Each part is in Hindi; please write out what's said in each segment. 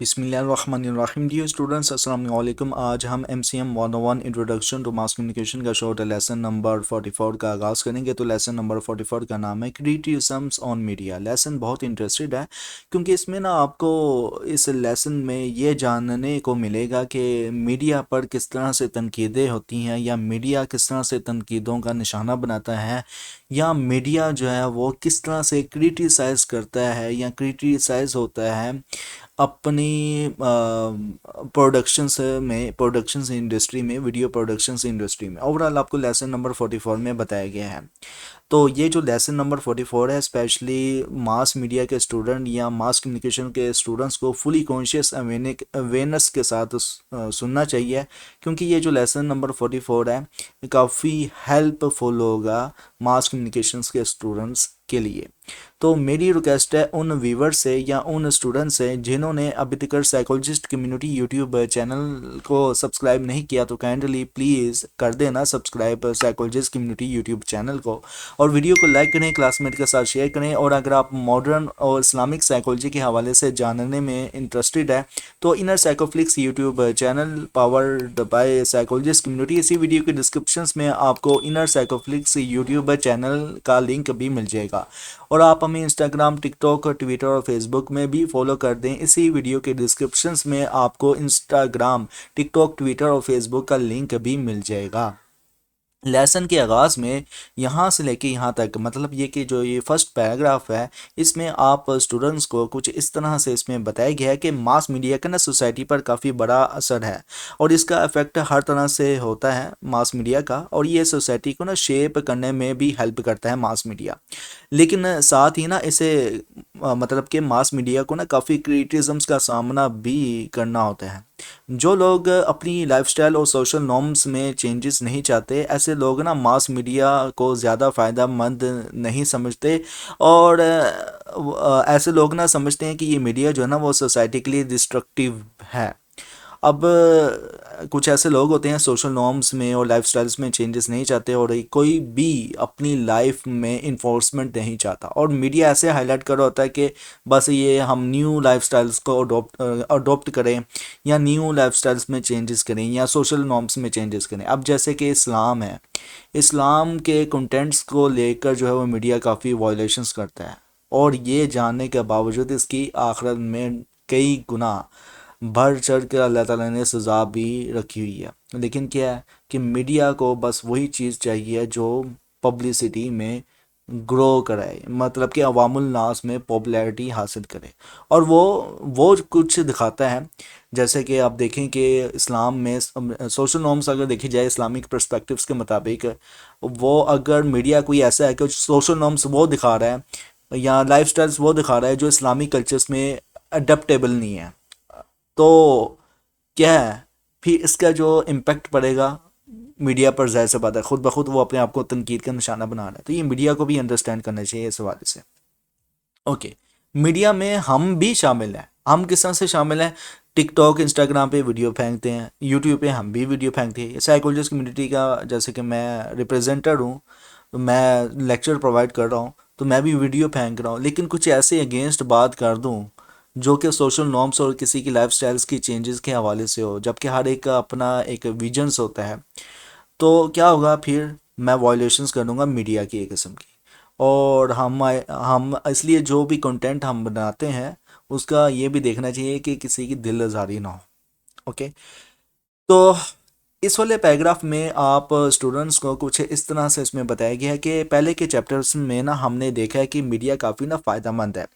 बिस्मिल्लाहिर्रहमानिर्रहीम। डियर स्टूडेंट्स, अस्सलाम वालेकुम। आज हम MCM 101 introduction to mass communication का शॉर्ट लेसन नंबर 44 का आगाज़ करेंगे। तो लेसन नंबर 44 का नाम है क्रिटिसिज्म्स ऑन मीडिया। लेसन बहुत इंटरेस्टेड है क्योंकि इसमें ना आपको इस लेसन में ये जानने को मिलेगा कि मीडिया पर किस तरह से तनकीदें होती हैं, या मीडिया किस तरह से तनकीदों का निशाना बनाता है, या मीडिया जो है वो किस तरह से क्रिटिसाइज़ करता है या क्रिटिसाइज़ होता है अपनी प्रोडक्शंस इंडस्ट्री में, वीडियो प्रोडक्शंस इंडस्ट्री में। ओवरऑल आपको लेसन नंबर 44 में बताया गया है। तो ये जो लेसन नंबर 44 है, स्पेशली मास मीडिया के स्टूडेंट या मास कम्युनिकेशन के स्टूडेंट्स को फुली कॉन्शियस अवेयरनेस के साथ सुनना चाहिए, क्योंकि ये जो लेसन नंबर 44 है काफ़ी हेल्पफुल होगा मास कम्युनिकेशंस के स्टूडेंट्स के लिए। तो मेरी रिक्वेस्ट है उन व्यूवर से या उन स्टूडेंट से जिन्होंने अभी तक साइकोलॉजिस्ट कम्युनिटी यूट्यूब चैनल को सब्सक्राइब नहीं किया, तो काइंडली प्लीज़ कर देना subscribe psychologist community YouTube channel को, और वीडियो को लाइक करें, क्लासमेट के साथ शेयर करें। और अगर आप मॉडर्न और इस्लामिक साइकोलॉजी के हवाले से जानने में इंटरेस्टेड है तो Inner Psychoflix YouTube channel powered by psychologist community, इसी वीडियो के डिस्क्रिप्शन में आपको इनर साइकोफ्लिक्स यूट्यूब चैनल का लिंक भी मिल जाएगा। और आप हमें इंस्टाग्राम, टिकटॉक, ट्विटर और फेसबुक में भी फॉलो कर दें। इसी वीडियो के डिस्क्रिप्शंस में आपको इंस्टाग्राम, टिकटॉक, ट्विटर और फेसबुक का लिंक भी मिल जाएगा। लेसन के आगाज़ में यहाँ से लेके यहाँ तक, मतलब ये कि जो ये फर्स्ट पैराग्राफ है, इसमें आप स्टूडेंट्स को कुछ इस तरह से इसमें बताया गया है कि मास मीडिया का ना सोसाइटी पर काफ़ी बड़ा असर है, और इसका इफेक्ट हर तरह से होता है मास मीडिया का, और ये सोसाइटी को ना शेप करने में भी हेल्प करता है मास मीडिया। लेकिन साथ ही ना इसे मतलब कि मास मीडिया को ना काफ़ी क्रिटिसिज्म्स का सामना भी करना होता है। जो लोग अपनी लाइफस्टाइल और सोशल नॉर्म्स में चेंजेस नहीं चाहते, ऐसे लोग ना मास मीडिया को ज़्यादा फ़ायदा मंद नहीं समझते, और ऐसे लोग ना समझते हैं कि ये मीडिया जो है ना वो सोसाइटी के लिए डिस्ट्रक्टिव है। अब कुछ ऐसे लोग होते हैं सोशल नॉर्म्स में और लाइफस्टाइल्स में चेंजेस नहीं चाहते, और कोई भी अपनी लाइफ में इन्फोर्समेंट नहीं चाहता, और मीडिया ऐसे हाईलाइट कर रहा होता है कि बस ये हम न्यू लाइफस्टाइल्स को अडोप्ट करें, या न्यू लाइफस्टाइल्स में चेंजेस करें, या सोशल नॉर्म्स में चेंजेस करें। अब जैसे कि इस्लाम है, इस्लाम के कंटेंट्स को लेकर जो है वो मीडिया काफ़ी वायलेशंस करता है, और ये जानने के बावजूद इसकी आखिरत में कई गुना बढ़ चढ़ कर अल्लाह ताला ने सज़ा भी रखी हुई है। लेकिन क्या है कि मीडिया को बस वही चीज़ चाहिए जो पब्लिसिटी में ग्रो कराए, मतलब कि अवामुल नास में पॉपुलैरिटी हासिल करे, और वो कुछ दिखाता है। जैसे कि आप देखें कि इस्लाम में सोशल नॉर्म्स अगर देखी जाए इस्लामिक पर्सपेक्टिव्स के मुताबिक, वो अगर मीडिया कोई ऐसा है कि सोशल नॉर्म्स वो दिखा रहा है या लाइफस्टाइल्स वो दिखा रहा है जो इस्लामिक कल्चर्स में अडेप्टेबल नहीं है, तो क्या है फिर इसका जो इम्पेक्ट पड़ेगा मीडिया पर, ज़ाहिर सी बात है खुद ब खुद वो अपने आप को तनकीद का निशाना बना रहा है। तो ये मीडिया को भी अंडरस्टैंड करना चाहिए इस हवाले से। ओके, मीडिया में हम भी शामिल हैं। हम किस तरह से शामिल हैं? टिकटॉक, इंस्टाग्राम पे वीडियो फेंकते हैं, यूट्यूब पे हम भी वीडियो फेंकते हैं। साइकोलॉजिस्ट कम्युनिटी का जैसे कि मैं रिप्रेजेंटर हूँ, तो मैं लेक्चर प्रोवाइड कर रहा हूँ, तो मैं भी वीडियो फेंक रहा हूँ। लेकिन कुछ ऐसे अगेंस्ट बात कर दूँ जो कि सोशल नॉर्म्स और किसी की लाइफस्टाइल्स की चेंजेस के हवाले से हो, जबकि हर एक का अपना एक विजन्स होता है, तो क्या होगा फिर? मैं वायलेशंस करूँगा मीडिया की एक किस्म की। और हम इसलिए जो भी कंटेंट हम बनाते हैं उसका ये भी देखना चाहिए कि किसी की दिल आज़ारी ना हो। ओके, तो इस वाले पैराग्राफ में आप स्टूडेंट्स को कुछ इस तरह से इसमें बताया गया है कि पहले के चैप्टर्स में ना हमने देखा है कि मीडिया काफ़ी ना फ़ायदेमंद है,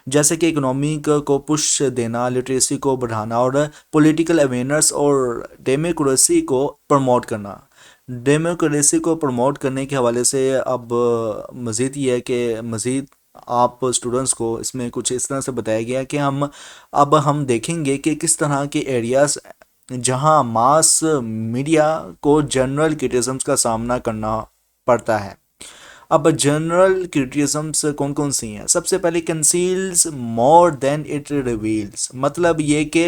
जैसे कि इकोनॉमी को पुश देना, लिटरेसी को बढ़ाना, और पॉलिटिकल अवेयरनेस और डेमोक्रेसी को प्रमोट करना। डेमोक्रेसी को प्रमोट करने के हवाले से अब मज़ीद ये है कि मज़ीद आप स्टूडेंट्स को इसमें कुछ इस तरह से बताया गया है कि हम देखेंगे कि किस तरह के एरियाज़ जहां मास मीडिया को जनरल क्रिटिसिज्म्स का सामना करना पड़ता है। अब जनरल क्रिटिसिज्म्स कौन कौन सी हैं? सबसे पहले, conceals more than it reveals, मतलब ये कि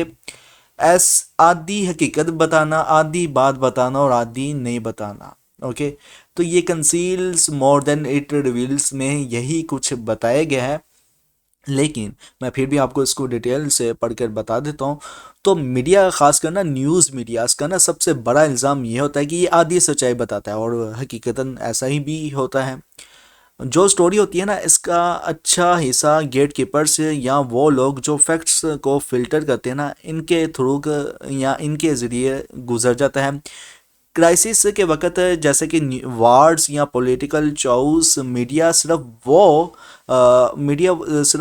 एस आधी हकीकत बताना, आधी बात बताना और आधी नहीं बताना। ओके, तो ये conceals more than it reveals में यही कुछ बताया गया है लेकिन मैं फिर भी आपको इसको डिटेल से पढ़कर बता देता हूँ। तो मीडिया खासकर ना न्यूज़ मीडिया इसका ना सबसे बड़ा इल्ज़ाम ये होता है कि ये आधी सच्चाई बताता है, और हकीकतन ऐसा ही भी होता है। जो स्टोरी होती है ना, इसका अच्छा हिस्सा गेट कीपर्स या वो लोग जो फैक्ट्स को फिल्टर करते हैं ना, इनके थ्रू या इनके ज़रिए गुजर जाता है। क्राइसिस के वक्त जैसे कि वार्स या पॉलिटिकल चाउस, मीडिया सिर्फ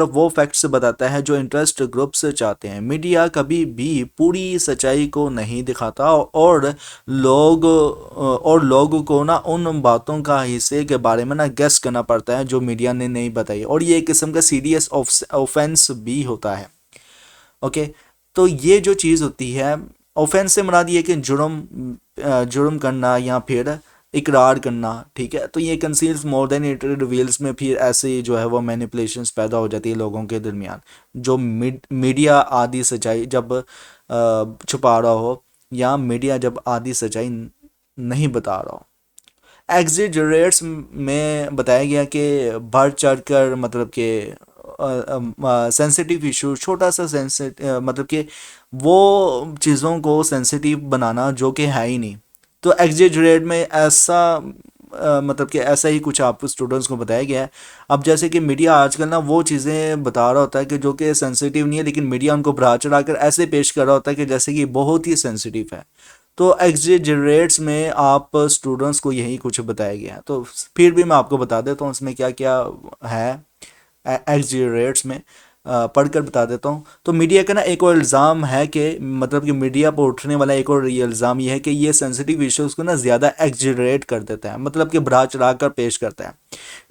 वो फैक्ट्स बताता है जो इंटरेस्ट ग्रुप्स चाहते हैं। मीडिया कभी भी पूरी सच्चाई को नहीं दिखाता, और लोगों को ना उन बातों का हिस्से के बारे में ना गेस करना पड़ता है जो मीडिया ने नहीं बताई, और ये एक किस्म का सीरियस ऑफेंस भी होता है। ओके, तो ये जो चीज़ होती है, ऑफेंस से मुराद ये कि जुर्म करना या फिर इकरार करना, ठीक है। तो ये conceals more than it reveals में फिर ऐसे ही जो है वो मैनिपुलेशंस पैदा हो जाती है लोगों के दरमियान। जो मीडिया आधी सच्चाई जब छुपा रहा हो, या मीडिया जब आधी सच्चाई नहीं बता रहा हो। एग्जिजरेट्स में बताया गया कि बढ़ चढ़ कर, मतलब कि सेंसिटिव इशू, छोटा सा मतलब कि वो चीज़ों को सेंसिटिव बनाना जो कि है ही नहीं। तो एग्जिजरेट में ऐसा मतलब कि ऐसा ही कुछ आप स्टूडेंट्स को बताया गया है। अब जैसे कि मीडिया आजकल ना वो चीज़ें बता रहा होता है कि जो कि सेंसिटिव नहीं है, लेकिन मीडिया उनको बढ़ा चढ़ा कर ऐसे पेश कर रहा होता है कि जैसे कि बहुत ही सेंसिटिव है। तो एग्जिजरेट्स में आप स्टूडेंट्स को यही कुछ बताया गया है। तो फिर भी मैं आपको बता देता हूँ इसमें क्या क्या है एग्जिजरेट्स में, पढ़कर बता देता हूँ। तो मीडिया का ना एक और इल्ज़ाम है कि, मतलब कि मीडिया पर उठने वाला एक और ये इल्ज़ाम ये है कि ये सेंसिटिव इश्यूज़ को ना ज़्यादा एग्जिजरेट कर देता है, मतलब कि बढ़ा चढ़ा कर पेश करता है,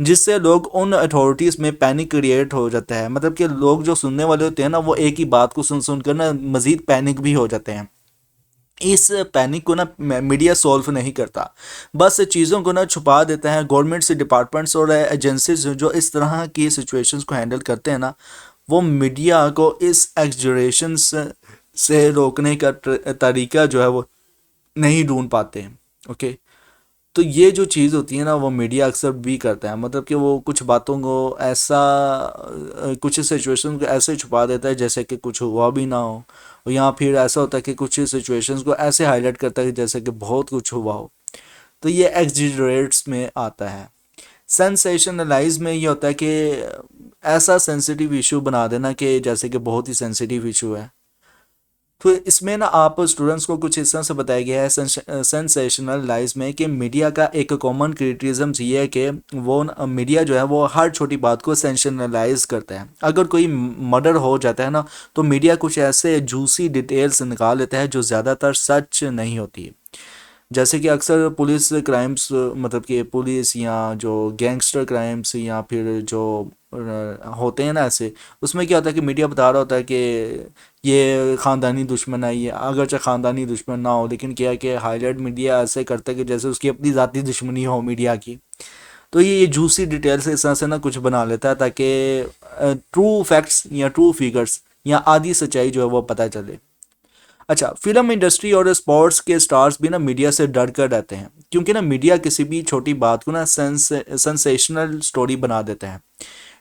जिससे लोग उन अथॉरिटीज़ में पैनिक क्रिएट हो जाता है। मतलब कि लोग जो सुनने वाले होते हैं ना, वो एक ही बात को सुन सुन कर ना मज़ीद पैनिक भी हो जाते हैं। इस पैनिक को ना मीडिया सॉल्व नहीं करता, बस चीज़ों को ना छुपा देता है। गवर्नमेंट्स, डिपार्टमेंट्स और एजेंसीज जो इस तरह की सिचुएशंस को हैंडल करते हैं ना, वो मीडिया को इस एग्जरेशन से रोकने का तरीका जो है वो नहीं ढूंढ पाते हैं। ओके, तो ये जो चीज़ होती है ना, वो मीडिया अक्सर भी करता है, मतलब कि वो कुछ बातों को ऐसा कुछ सिचुएशन को ऐसे छुपा देता है जैसे कि कुछ हुआ भी ना हो, या फिर ऐसा होता है कि कुछ सिचुएशंस को ऐसे हाईलाइट करता है जैसे कि बहुत कुछ हुआ हो। तो ये एग्जिजरेट्स में आता है। सेंसेशनलाइज में ये होता है कि ऐसा सेंसिटिव इशू बना देना कि जैसे कि बहुत ही सेंसिटिव इशू है। तो इसमें ना आप स्टूडेंट्स को कुछ इस तरह से बताया गया है सेंसेशनलाइज में कि मीडिया का एक कॉमन क्रिटिसिज्म ये है कि वो मीडिया जो है वो हर छोटी बात को सेंसेशनलाइज करता है। अगर कोई मर्डर हो जाता है ना, तो मीडिया कुछ ऐसे जूसी डिटेल्स निकाल लेता है जो ज़्यादातर सच नहीं होती। जैसे कि अक्सर पुलिस क्राइम्स, मतलब कि पुलिस या जो गैंगस्टर क्राइम्स या फिर जो होते हैं ना ऐसे, उसमें क्या होता है कि मीडिया बता रहा होता है कि ये ख़ानदानी दुश्मन है, ये अगरचे ख़ानदानी दुश्मन ना हो, लेकिन क्या है कि हाईलाइट मीडिया ऐसे करता है कि जैसे उसकी अपनी ज़ाती दुश्मनी हो मीडिया की। तो ये जूसी डिटेल्स इस तरह से ना कुछ बना लेता है ताकि ट्रू फैक्ट्स या ट्रू फिगर्स या आधी सच्चाई जो है वो पता चले। अच्छा, फिल्म इंडस्ट्री और स्पोर्ट्स के स्टार्स भी ना मीडिया से डर कर रहते हैं, क्योंकि ना मीडिया किसी भी छोटी बात को ना सेंसेशनल स्टोरी बना देते हैं।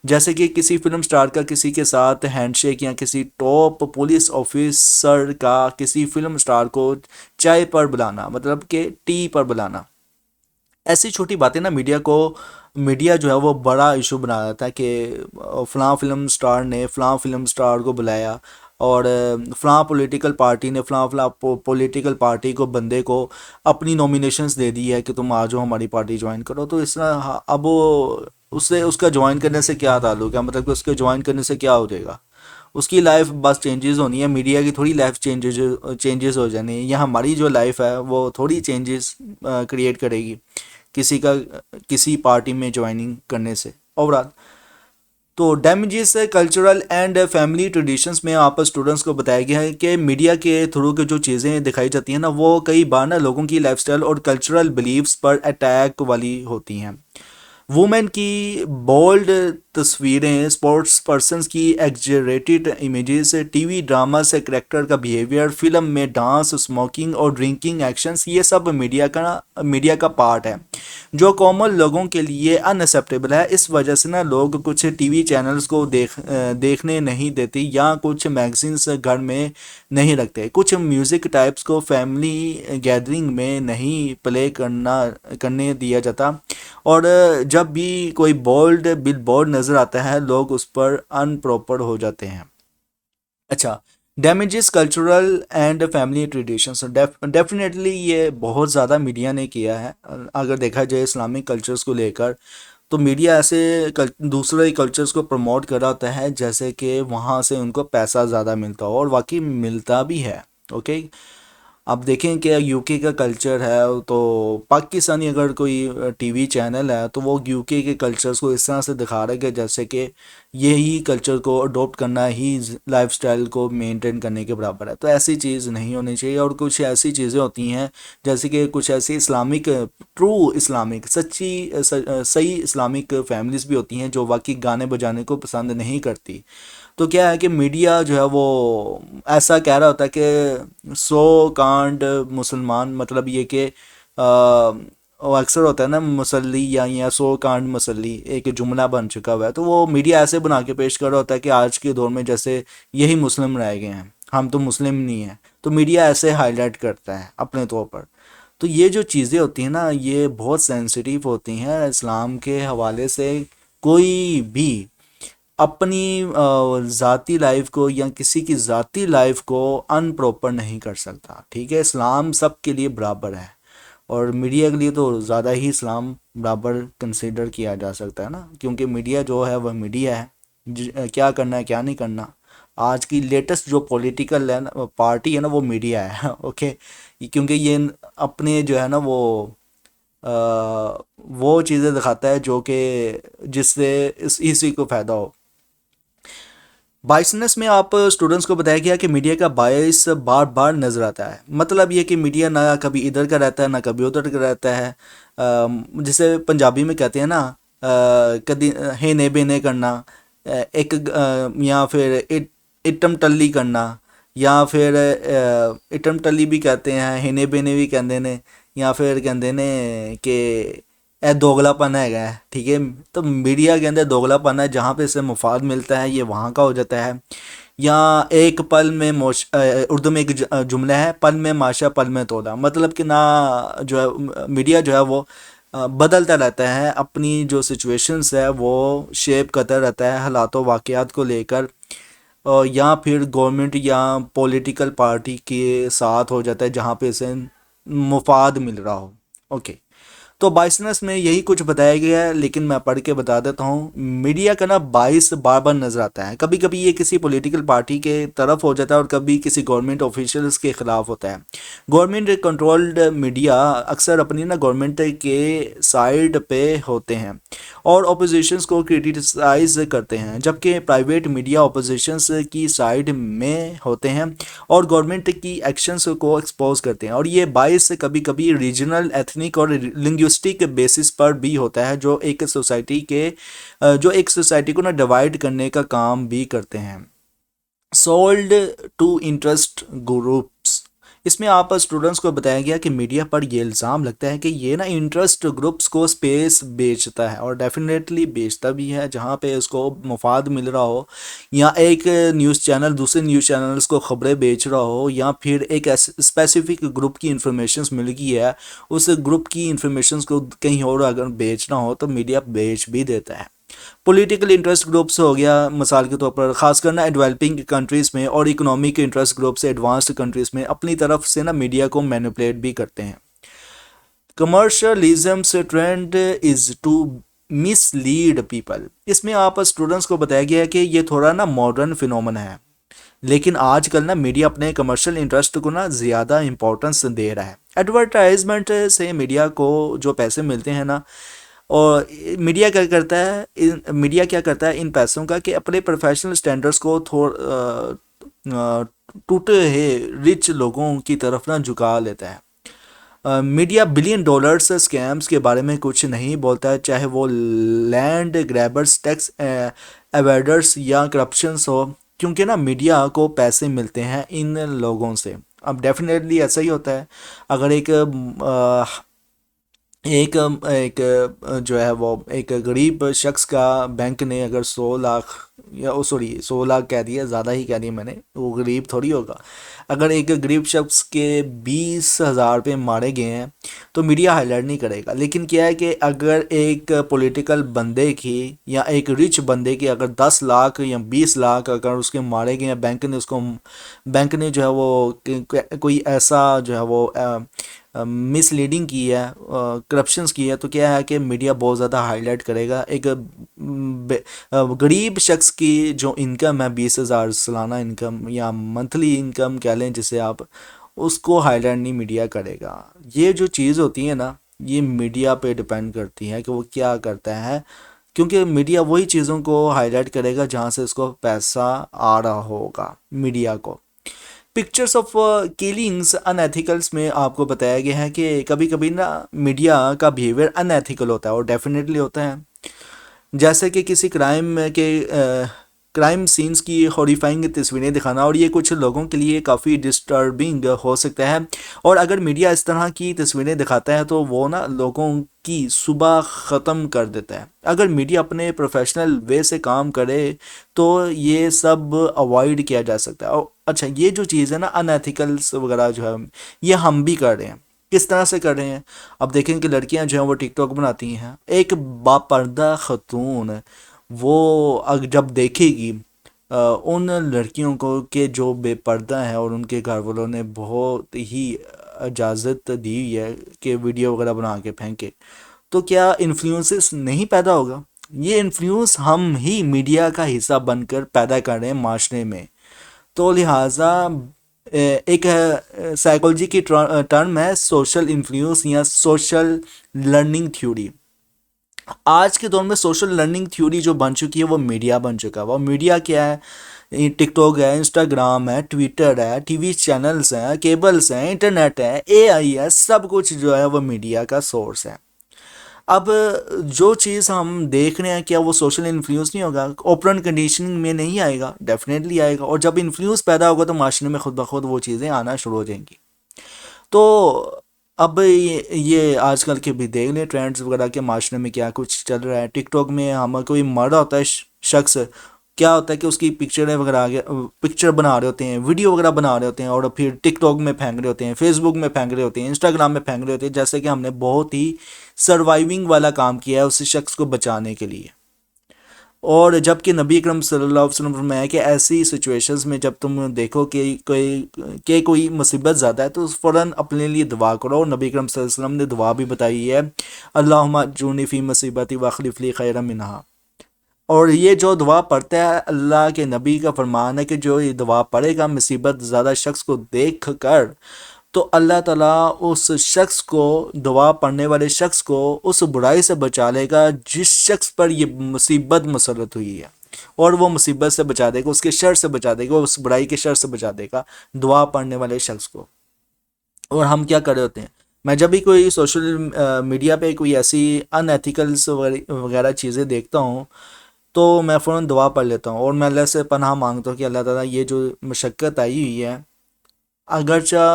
जैसे कि किसी फिल्म स्टार का किसी के साथ हैंडशेक, या किसी टॉप पुलिस ऑफिसर का किसी फिल्म स्टार को चाय पर बुलाना, मतलब कि टी पर बुलाना। ऐसी छोटी बातें ना मीडिया जो है वो बड़ा इशू बना देता है कि फ़लाँ फिल्म स्टार ने फ़लाँ फिल्म स्टार को बुलाया, और फ़लाँ पॉलिटिकल पार्टी ने फ़लाँ फ़लाँ पॉलिटिकल पार्टी को बंदे को अपनी नॉमिनेशंस दे दी है कि तुम आ जाओ हमारी पार्टी ज्वाइन करो। तो इस तरह अब उससे उसका ज्वाइन करने से क्या ताल्लुक है, मतलब कि उसके ज्वाइन करने से क्या हो जाएगा? उसकी लाइफ बस चेंजेस होनी है, मीडिया की थोड़ी लाइफ चेंजेस हो जानी है, या हमारी जो लाइफ है वो थोड़ी चेंजेस क्रिएट करेगी किसी पार्टी में ज्वाइनिंग करने से। ओवरऑल तो damages cultural and family traditions में आप स्टूडेंट्स को बताया गया है कि मीडिया के थ्रू के जो चीज़ें दिखाई जाती हैं ना, वो कई बार ना लोगों की लाइफस्टाइल और कल्चरल बिलीव्स पर अटैक वाली होती हैं। वुमेन की बोल्ड तस्वीरें, स्पोर्ट्स पर्सन्स की एग्जरेटेड इमेजेस, टीवी ड्रामा से करेक्टर का बिहेवियर, फिल्म में डांस, स्मोकिंग और ड्रिंकिंग एक्शंस, ये सब मीडिया का पार्ट है जो कॉमन लोगों के लिए अनएक्सेप्टेबल है। इस वजह से ना लोग कुछ टीवी चैनल्स को देखने नहीं देते या कुछ मैगजीन्स घर में नहीं रखते। कुछ म्यूज़िक टाइप्स को फैमिली गैदरिंग में नहीं प्ले करने दिया जाता। और जब भी कोई बोल्ड बिलबोर्ड नज़र आता है लोग उस पर अनप्रॉपर हो जाते हैं। अच्छा, damages cultural and family traditions, definitely ये बहुत ज़्यादा मीडिया ने किया है। अगर देखा जाए इस्लामिक कल्चर्स को लेकर, तो मीडिया ऐसे दूसरे कल्चर्स को प्रमोट कर रहा होता है जैसे कि वहाँ से उनको पैसा ज़्यादा मिलता हो, और वाकई मिलता भी है। ओके, अब देखें कि यूके का कल्चर है, तो पाकिस्तानी अगर कोई टीवी चैनल है तो वो यूके के कल्चर्स को इस तरह से दिखा रहा है कि जैसे कि यही कल्चर को अडॉप्ट करना ही लाइफस्टाइल को मेंटेन करने के बराबर है। तो ऐसी चीज़ नहीं होनी चाहिए। और कुछ ऐसी चीज़ें होती हैं जैसे कि कुछ ऐसी इस्लामिक, ट्रू इस्लामिक, सही इस्लामिक फैमिलीज़ भी होती हैं जो वाकई गाने बजाने को पसंद नहीं करती। तो क्या है कि मीडिया जो है वो ऐसा कह रहा होता है कि सो कांड मुसलमान, मतलब ये कि वो अक्सर होता है ना मुसल्ली या सो कांड मुसल्ली, एक जुमला बन चुका हुआ है। तो वो मीडिया ऐसे बना के पेश कर रहा होता है कि आज के दौर में जैसे यही मुस्लिम रह गए हैं, हम तो मुस्लिम नहीं हैं। तो मीडिया ऐसे हाईलाइट करता है अपने तौर पर। तो ये जो चीज़ें होती हैं ना ये बहुत सेंसिटिव होती हैं इस्लाम के हवाले से। कोई भी अपनी ज़ाती लाइफ को या किसी की ज़ाती लाइफ को अनप्रॉपर नहीं कर सकता। ठीक है, इस्लाम सब के लिए बराबर है, और मीडिया के लिए तो ज़्यादा ही इस्लाम बराबर कंसिडर किया जा सकता है ना, क्योंकि मीडिया जो है वह मीडिया है। क्या करना है क्या नहीं करना, आज की लेटेस्ट जो पॉलिटिकल है ना पार्टी है ना वो मीडिया है। ओके, क्योंकि ये अपने जो है ना वो चीज़ें दिखाता है जो कि जिससे इसी को फ़ायदा हो। बायसनेस में आप स्टूडेंट्स को बताया गया कि मीडिया का बायस बार बार नज़र आता है। मतलब ये कि मीडिया ना कभी इधर का रहता है ना कभी उधर का रहता है। जिसे पंजाबी में कहते हैं ना, कदी हेने बेने करना, या फिर इटम टल्ली करना, या फिर इटम टल्ली भी कहते हैं, हेने बेने भी कहते ने, या फिर कहते ने कि ਇਹ दोगलापन हैगा है। ठीक है, तो मीडिया के अंदर दोगलापन है, जहाँ पे इसे मुफाद मिलता है ये वहाँ का हो जाता है। या एक पल में उर्दू में एक जुमला है, पल में माशा पल में तोला, मतलब कि ना जो है मीडिया जो है वो बदलता रहता है, अपनी जो सिचुएशंस है वो शेप करता रहता है हालातों वाक़यात को लेकर, या फिर गवर्नमेंट या पॉलिटिकल पार्टी के साथ हो जाता है जहाँ पे इसे मुफाद मिल रहा हो। ओके, तो बाइसनेस में यही कुछ बताया गया है, लेकिन मैं पढ़ के बता देता हूँ। मीडिया का ना बाइस बार बार नजर आता है। कभी कभी ये किसी पॉलिटिकल पार्टी के तरफ हो जाता है और कभी किसी गवर्नमेंट ऑफिशियल्स के खिलाफ होता है। गवर्नमेंट कंट्रोल्ड मीडिया अक्सर अपनी ना गवर्नमेंट के साइड पे होते हैं और ऑपोजिशंस को क्रिटिसाइज करते हैं, जबकि प्राइवेट मीडिया ऑपोजिशंस की साइड में होते हैं और गवर्नमेंट की एक्शंस को एक्सपोज करते हैं। और ये बाइस कभी कभी रीजनल, एथनिक और लिंग्विस्टिक बेसिस पर भी होता है, जो एक सोसाइटी को ना डिवाइड करने का काम भी करते हैं। सोल्ड टू इंटरेस्ट ग्रुप्स, इसमें आप स्टूडेंट्स को बताया गया कि मीडिया पर ये इल्ज़ाम लगता है कि ये ना इंटरेस्ट ग्रुप्स को स्पेस बेचता है, और डेफिनेटली बेचता भी है। जहाँ पे उसको मुफाद मिल रहा हो, या एक न्यूज़ चैनल दूसरे न्यूज़ चैनल्स को ख़बरें बेच रहा हो, या फिर एक स्पेसिफिक ग्रुप की इंफॉर्मेशन मिल गई है, उस ग्रुप की इंफॉर्मेशन को कहीं और अगर बेचना हो तो मीडिया बेच भी देता है। पॉलिटिकल इंटरेस्ट ग्रुप्स हो गया मिसाल के तौर पर, खासकर ना डेवलपिंग कंट्रीज़ में, और इकोनॉमिक इंटरेस्ट ग्रुप से एडवांस्ड कंट्रीज़ में अपनी तरफ से ना मीडिया को मैनिपुलेट भी करते हैं। कमर्शलिज्म से trend is to mislead people, इसमें आप स्टूडेंट्स को बताया गया है कि ये थोड़ा ना मॉडर्न फिनोमेना है, लेकिन आजकल ना मीडिया अपने कमर्शियल इंटरेस्ट को ना ज़्यादा इंपॉर्टेंस दे रहा है। एडवर्टाइजमेंट से मीडिया को जो पैसे मिलते हैं ना, और मीडिया क्या करता है इन पैसों का, कि अपने प्रोफेशनल स्टैंडर्ड्स को टूटे हुए रिच लोगों की तरफ ना झुका लेता है। मीडिया बिलियन डॉलर्स स्कैम्स के बारे में कुछ नहीं बोलता है, चाहे वो लैंड ग्रैबर्स, टैक्स एवेडर्स या करप्शंस हो, क्योंकि ना मीडिया को पैसे मिलते हैं इन लोगों से। अब डेफिनेटली ऐसा ही होता है। अगर एक जो है वो एक गरीब शख्स का बैंक ने अगर 100 लाख, या ओ सॉरी 100 लाख कह दिया, ज़्यादा ही कह दिया मैंने, वो गरीब थोड़ी होगा। अगर एक गरीब शख्स के 20,000 रुपये मारे गए हैं तो मीडिया हाईलाइट नहीं करेगा। लेकिन क्या है कि अगर एक पॉलिटिकल बंदे की या एक रिच बंदे की अगर 10 लाख या 20 लाख अगर उसके मारे गए हैं, बैंक ने जो है वो कोई ऐसा जो है वो मिसलीडिंग की है, करप्शंस की है, तो क्या है कि मीडिया बहुत ज़्यादा हाईलाइट करेगा। एक गरीब शख्स की जो इनकम है 20,000 सालाना इनकम या मंथली इनकम कह लें जिसे आप, उसको हाईलाइट नहीं मीडिया करेगा। ये जो चीज़ होती है ना, ये मीडिया पे डिपेंड करती है कि वो क्या करता है, क्योंकि मीडिया वही चीज़ों को हाईलाइट करेगा जहाँ से उसको पैसा आ रहा होगा मीडिया को। पिक्चर्स ऑफ किलिंग्स अनएथिकल्स में आपको बताया गया है कि कभी कभी ना मीडिया का बिहेवियर अनएथिकल होता है, और डेफिनेटली होता है। जैसे कि किसी क्राइम सीन्स की हॉरिफाइंग तस्वीरें दिखाना, और ये कुछ लोगों के लिए काफ़ी डिस्टर्बिंग हो सकता है। और अगर मीडिया इस तरह की तस्वीरें दिखाता है तो वो ना लोगों की सुबह ख़त्म कर देता है। अगर मीडिया अपने प्रोफेशनल वे से काम करे तो ये सब अवॉइड किया जा सकता है। और अच्छा, ये जो चीज़ है ना अनएथिकल्स वगैरह जो है, ये हम भी कर रहे हैं। किस तरह से कर रहे हैं? अब देखें कि लड़कियां जो हैं वो टिकटॉक बनाती हैं, एक बापर्दा खतून वो जब देखेगी उन लड़कियों को कि जो बेपर्दा है, और उनके घर वालों ने बहुत ही इजाज़त दी हुई है कि वीडियो वगैरह बना के फेंके, तो क्या इन्फ्लुएंसेस नहीं पैदा होगा? ये इन्फ्लुएंस हम ही मीडिया का हिस्सा बनकर पैदा कर रहे हैं माशरे में। तो लिहाजा एक साइकोलॉजी की टर्म है सोशल इन्फ्लुएंस या सोशल लर्निंग थ्योरी। आज के दौर में सोशल लर्निंग थ्योरी जो बन चुकी है वो मीडिया बन चुका है। वो मीडिया क्या है? टिकटॉक है, इंस्टाग्राम है, ट्विटर है, टीवी चैनल्स हैं, केबल्स हैं, इंटरनेट है, एआई है, सब कुछ जो है वो मीडिया का सोर्स है। अब जो चीज़ हम देख रहे हैं क्या वो सोशल इन्फ्लुएंस नहीं होगा? ओपन कंडीशनिंग में नहीं आएगा? डेफिनेटली आएगा। और जब इन्फ्लुएंस पैदा होगा तो माशरे में खुद ब खुद वो चीज़ें आना शुरू हो जाएंगी। तो अब ये आजकल के भी देख लें ट्रेंड्स वगैरह के माशरे में क्या कुछ चल रहा है। टिकटॉक में हम कोई मर्द होता है शख्स, क्या होता है कि उसकी पिक्चरें वगैरह आगे पिक्चर बना रहे होते हैं, वीडियो वगैरह बना रहे होते हैं, और फिर टिकटॉक में फेंक रहे होते हैं, फेसबुक में फेंक रहे होते हैं, इंस्टाग्राम में फेंक रहे होते हैं, जैसे कि हमने बहुत ही सर्वाइविंग वाला काम किया है उस शख्स को बचाने के लिए। और जबकि नबी अकरम सल्लल्लाहु अलैहि वसल्लम फरमाया कि ऐसी सिचुएशंस में जब तुम देखो कि कोई मुसीबत ज़्यादा है तो फ़ौरन अपने लिए दुआ करो। और नबी अकरम सल्लल्लाहु अलैहि वसल्लम ने दुआ भी बताई है, अल्लाहुम्मा अजूरनी फ़ी मुसीबती वअखलिफ़ ली खैरम मिनहा। और ये जो दुआ पढ़ता है, अल्लाह के नबी का फरमान है कि जो ये दुआ पढ़ेगा मुसीबत ज़्यादा शख्स को देख कर, तो अल्लाह ताला उस शख्स को, दुआ पढ़ने वाले शख्स को उस बुराई से बचा लेगा जिस शख्स पर ये मुसीबत मुसल्लत हुई है, और वो मुसीबत से बचा देगा, उसके शर से बचा देगा, उस बुराई के शर से बचा देगा दुआ पढ़ने वाले शख्स को। और हम क्या कर रहे होते हैं? मैं जब भी कोई सोशल मीडिया पे कोई ऐसी अनएथिकल्स वगैरह चीज़ें देखता हूँ तो मैं फ़ौरन दुआ पढ़ लेता हूँ, और मैं अल्लाह से पनाह मांगता हूँ कि अल्लाह ताला ये जो मशक्क़त आई हुई है, अगरचा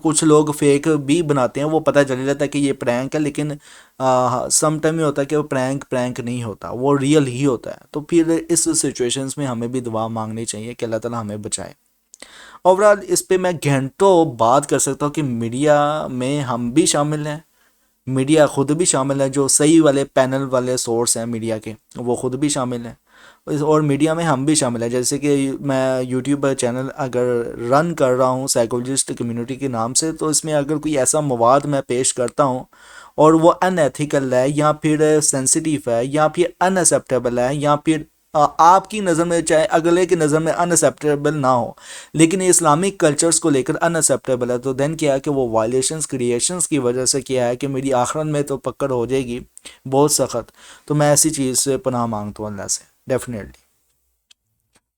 कुछ लोग फेक भी बनाते हैं, वो पता चल जाता है कि ये प्रैंक है, लेकिन सम टाइम ये होता है कि वो प्रैंक नहीं होता, वो रियल ही होता है। तो फिर इस सिचुएशंस में हमें भी दुआ मांगनी चाहिए कि अल्लाह ताला हमें बचाए। ओवरऑल इस पे मैं घंटों बात कर सकता हूँ कि मीडिया में हम भी शामिल हैं, मीडिया खुद भी शामिल है, जो सही वाले पैनल वाले सोर्स हैं मीडिया के वो खुद भी शामिल हैं, और मीडिया में हम भी शामिल हैं। जैसे कि मैं यूट्यूब चैनल अगर रन कर रहा हूँ साइकोलॉजिस्ट कम्युनिटी के नाम से, तो इसमें अगर कोई ऐसा मवाद मैं पेश करता हूँ और वो अनएथिकल है या फिर सेंसिटिव है या फिर अनएक्सेप्टेबल है, या फिर आपकी नज़र में चाहे अगले की नज़र में अनएक्सेप्टेबल ना हो, लेकिन ये इस्लामिक कल्चर्स को लेकर अनएक्सेप्टेबल है, तो देन क्या है कि वो वायलेशंस क्रिएशंस की वजह से क्या है कि मेरी आखिरत में तो पकड़ हो जाएगी बहुत सख्त। तो मैं ऐसी चीज़ से पनाह मांगता हूँ अल्लाह से, डेफिनेटली।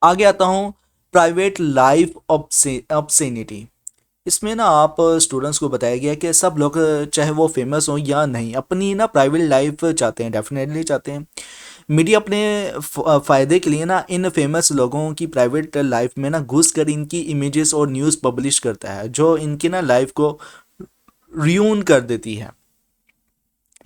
आगे आता हूँ, प्राइवेट लाइफ ऑब्ससेनिटी। इसमें ना आप स्टूडेंट्स को बताया गया कि सब लोग चाहे वो फेमस हो या नहीं अपनी ना प्राइवेट लाइफ चाहते हैं, डेफिनेटली चाहते हैं। मीडिया अपने फ़ायदे के लिए ना इन फेमस लोगों की प्राइवेट लाइफ में ना घुस कर इनकी इमेजेस और न्यूज़ पब्लिश करता है जो इनकी ना लाइफ को रियून कर देती है,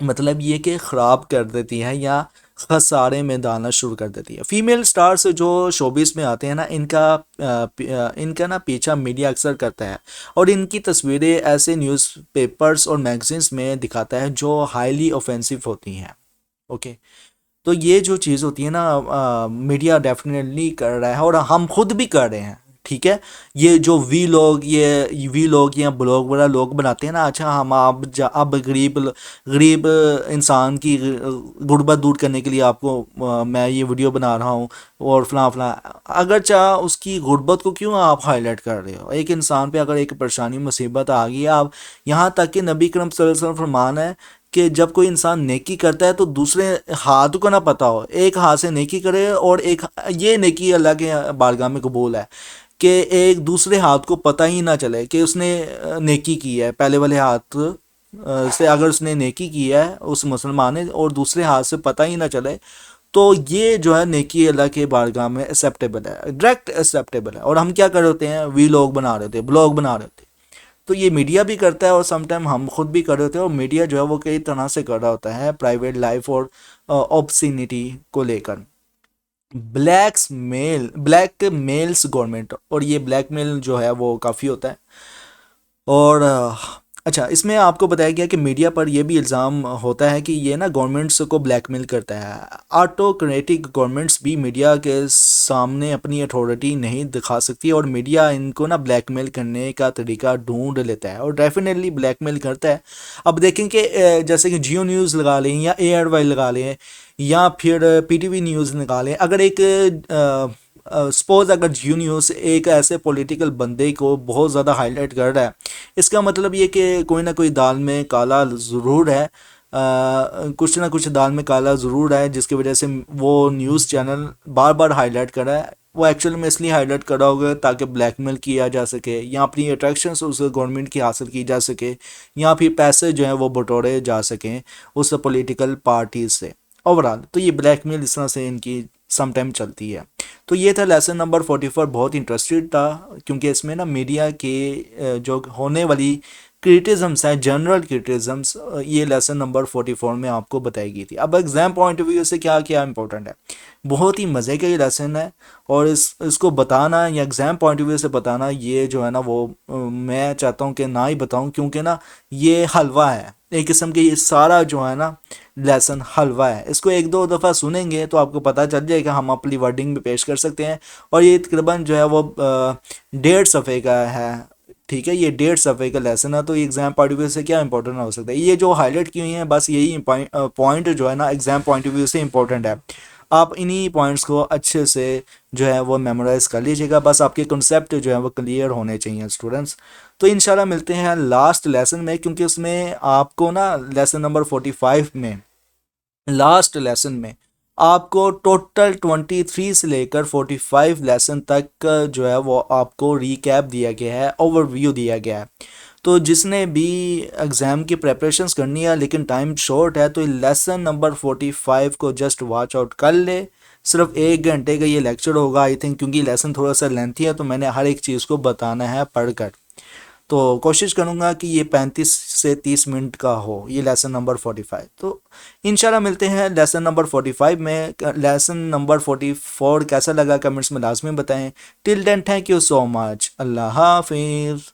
मतलब ये कि ख़राब कर देती है या खसारे में डालना शुरू कर देती है। फीमेल स्टार्स जो शोबिस में आते हैं ना इनका ना पीछा मीडिया अक्सर करता है और इनकी तस्वीरें ऐसे न्यूज़पेपर्स और मैगजीन्स में दिखाता है जो हाईली ऑफेंसिव होती हैं। ओके, तो ये जो चीज़ होती है ना मीडिया डेफिनेटली कर रहा है और हम खुद भी कर रहे हैं। ठीक है, ये जो वी लोग या ब्लॉग वगैरह लोग बनाते हैं ना, अच्छा हम अब गरीब इंसान की गुर्बत दूर करने के लिए आपको मैं ये वीडियो बना रहा हूँ और फलां फलां। अगर चाह उसकी गुर्बत को क्यों आप हाईलाइट कर रहे हो? एक इंसान पे अगर एक परेशानी मुसीबत आ गई है, आप यहाँ तक कि नबी करम सल्लल्लाहु अलैहि वसल्लम फरमान है कि जब कोई इंसान नेकी करता है तो दूसरे हाथ को ना पता हो, एक हाथ से नेकी करे और एक ये नेकी अल्लाह के बारगाह में कबूल है कि एक दूसरे हाथ को पता ही ना चले कि उसने नेकी की है। पहले वाले हाथ से अगर उसने नेकी की है उस मुसलमान ने और दूसरे हाथ से पता ही ना चले, तो ये जो है नेकी अल्लाह के बारगाह में एक्सेप्टेबल है, डायरेक्ट एक्सेप्टेबल है। और हम क्या कर रहे होते हैं? वी लोग बना रहे होते हैं, ब्लॉग बना रहे होते हैं। तो ये मीडिया भी करता है और समटाइम हम खुद भी कर रहे होते हैं और मीडिया जो है वो कई तरह से कर रहा होता है प्राइवेट लाइफ और ऑब्ससीनिटी को लेकर। ब्लैक मेल्स गवर्नमेंट, और ये ब्लैकमेल जो है वो काफ़ी होता है। और अच्छा, इसमें आपको बताया गया कि मीडिया पर यह भी इल्ज़ाम होता है कि ये ना गवर्नमेंट्स को ब्लैकमेल करता है। ऑटोक्रेटिक गवर्नमेंट्स भी मीडिया के सामने अपनी अथॉरिटी नहीं दिखा सकती और मीडिया इनको ना ब्लैकमेल करने का तरीका ढूंढ लेता है और डेफिनेटली ब्लैकमेल करता है। अब देखें कि जैसे कि जियो न्यूज़ लगा लें या ARY लगा लें या फिर PTV न्यूज़ निकालें, अगर एक सपोज अगर जियो न्यूज़ एक ऐसे पॉलिटिकल बंदे को बहुत ज़्यादा हाईलाइट कर रहा है, इसका मतलब ये कि कोई ना कोई दाल में काला ज़रूर है, कुछ ना कुछ दाल में काला ज़रूर है जिसकी वजह से वो न्यूज़ चैनल बार बार हाईलाइट कर रहा है। वो एक्चुअल में इसलिए हाईलाइट कर रहा होगा ताकि ब्लैकमेल किया जा सके या अपनी अट्रैक्शंस उस गवर्नमेंट की हासिल की जा सके या फिर पैसे जो हैं वो बटोरे जा सकें उस पॉलिटिकल पार्टी से। ओवरऑल तो ये ब्लैकमेल इस तरह से इनकी सम टाइम चलती है। तो ये था लेसन नंबर 44, बहुत इंटरेस्टेड था क्योंकि इसमें ना मीडिया के जो होने वाली क्रिटिज़म्स हैं, जनरल क्रिटिज़म्स, ये लेसन नंबर 44 में आपको बताई गई थी। अब एग्ज़ाम पॉइंट ऑफ व्यू से क्या क्या इंपॉर्टेंट है, बहुत ही मज़े का ये लेसन है और इसको बताना या एग्ज़ाम पॉइंट ऑफ व्यू से बताना ये जो है ना वो मैं चाहता हूँ कि ना ही बताऊँ क्योंकि ना ये हलवा है एक किस्म के, ये सारा जो है ना लेसन हलवा है। इसको एक दो दफ़ा सुनेंगे तो आपको पता चल जाएगा, हम अपनी वर्डिंग में पेश कर सकते हैं। और ये तकरीबन जो है वो 1.5 सफ़े का है। ठीक है, ये 1.5 सफ़े का लेसन है, तो एग्ज़ाम पॉइंट ऑफ व्यू से क्या इंपॉर्टेंट हो सकता है? ये जो हाईलाइट की हुई हैं बस यही पॉइंट जो है ना एग्ज़ाम पॉइंट ऑफ व्यू से इंपॉर्टेंट है। आप इन्हीं पॉइंट्स को अच्छे से जो है वो मेमोराइज़ कर लीजिएगा, बस आपके कॉन्सेप्ट जो है वो क्लियर होने चाहिए स्टूडेंट्स। तो इंशाल्लाह मिलते हैं लास्ट लेसन में, क्योंकि उसमें आपको ना लेसन नंबर 45 में लास्ट लेसन में आपको टोटल 23 से लेकर 45 लेसन तक जो है वो आपको रीकैप दिया गया है, ओवरव्यू दिया गया है। तो जिसने भी एग्ज़ाम की प्रेपरेशंस करनी है लेकिन टाइम शॉर्ट है तो लेसन नंबर 45 को जस्ट वॉच आउट कर ले। सिर्फ 1 घंटे का ये लेक्चर होगा आई थिंक, क्योंकि लेसन थोड़ा सा लेंथी है तो मैंने हर एक चीज़ को बताना है पढ़कर। तो कोशिश करूँगा कि ये 35 से 30 मिनट का हो ये लेसन नंबर 45। तो इंशाल्लाह मिलते हैं लेसन नंबर 45 में। लेसन नंबर 44 कैसा लगा कमेंट्स में लाजमी बताएं। Till then thank you so much, अल्लाह हाफिज़।